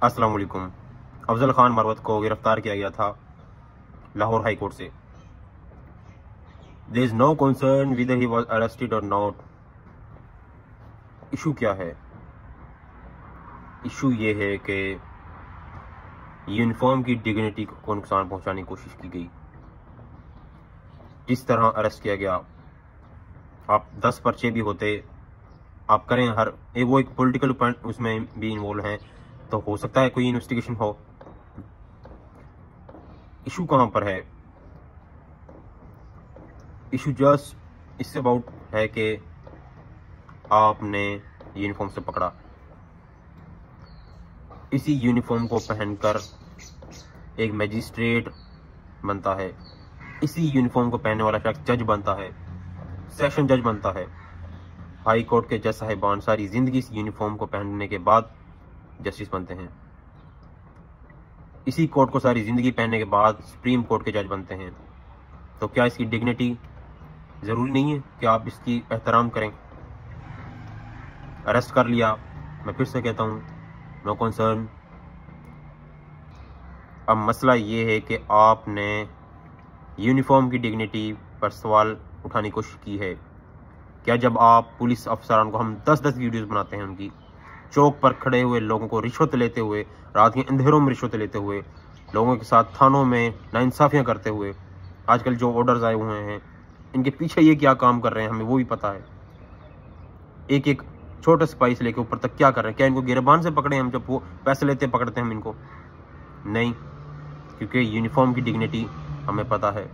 अस्सलाम वालेकुम। अफजल खान मरवत को गिरफ्तार किया गया था लाहौर हाई कोर्ट से। There is no concern whether he was arrested और नॉट। इशू क्या है? इशू ये है कि यूनिफॉर्म की डिग्निटी को नुकसान पहुंचाने की कोशिश की गई। जिस तरह अरेस्ट किया गया, आप 10 पर्चे भी होते आप करें, हर वो एक पॉलिटिकल पॉइंट उसमें भी इन्वॉल्व है, तो हो सकता है कोई इन्वेस्टिगेशन हो। इशू कहां पर है? इशू जस्ट इससे अबाउट है कि आपने यूनिफॉर्म से पकड़ा। इसी यूनिफॉर्म को पहनकर एक मैजिस्ट्रेट बनता है। इसी यूनिफॉर्म को पहनने वाला शख्स जज बनता है, सेशन जज बनता है। हाई कोर्ट के जज साहिबान सारी जिंदगी इस यूनिफॉर्म को पहनने के बाद जस्टिस बनते हैं। इसी कोर्ट को सारी जिंदगी पहनने के बाद सुप्रीम कोर्ट के जज बनते हैं। तो क्या इसकी डिग्निटी जरूरी नहीं है कि आप इसकी एहतराम करें? अरेस्ट कर लिया, मैं फिर से कहता हूं, नो कंसर्न। अब मसला ये है कि आपने यूनिफॉर्म की डिग्निटी पर सवाल उठाने की कोशिश की है। क्या जब आप पुलिस अफसरान को, हम 10-10 वीडियोस बनाते हैं उनकी, चौक पर खड़े हुए लोगों को रिश्वत लेते हुए, रात के अंधेरों में रिश्वत लेते हुए, लोगों के साथ थानों में नाइंसाफियां करते हुए, आजकल जो ऑर्डर्स आए हुए हैं, इनके पीछे ये क्या काम कर रहे हैं हमें वो भी पता है। एक एक छोटे सिपाही से लेकर ऊपर तक क्या कर रहे हैं। क्या इनको गिरबान से पकड़े हम? जब वो पैसे लेते पकड़ते हैं हम इनको? नहीं, क्योंकि यूनिफॉर्म की डिग्निटी हमें पता है।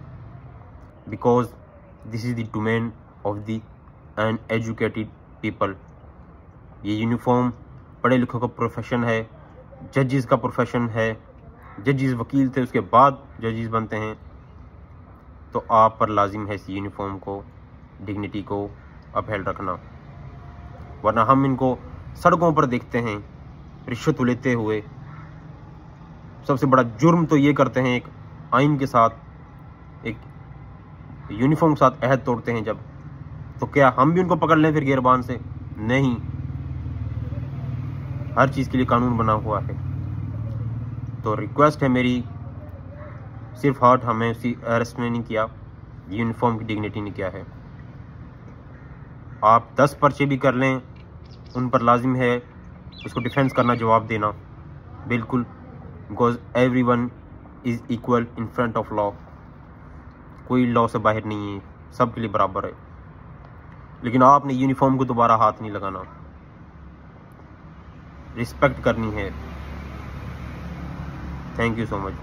Because this is the domain of the uneducated people. ये यूनिफॉर्म पढ़े लिखों का प्रोफेशन है, जजेस का प्रोफेशन है। जजेस वकील थे, उसके बाद जजेस बनते हैं। तो आप पर लाजिम है इस यूनिफॉर्म को, डिग्निटी को अपहेल्ड रखना, वरना हम इनको सड़कों पर देखते हैं रिश्वत लेते हुए। सबसे बड़ा जुर्म तो ये करते हैं, एक आइन के साथ, एक यूनिफॉर्म के साथ अहद तोड़ते हैं जब। तो क्या हम भी उनको पकड़ लें फिर गिरबान से? नहीं, हर चीज के लिए कानून बना हुआ है। तो रिक्वेस्ट है मेरी, सिर्फ हार्ट हमें उसी अरेस्ट ने नहीं किया, यूनिफॉर्म की डिग्निटी ने किया है। आप 10 पर्चे भी कर लें, उन पर लाजिम है उसको डिफेंस करना, जवाब देना, बिल्कुल। Because everyone is equal in front of law. कोई लॉ से बाहर नहीं है, सबके लिए बराबर है। लेकिन आपने यूनिफॉर्म को दोबारा हाथ नहीं लगाना, रिस्पेक्ट करनी है। Thank you so much.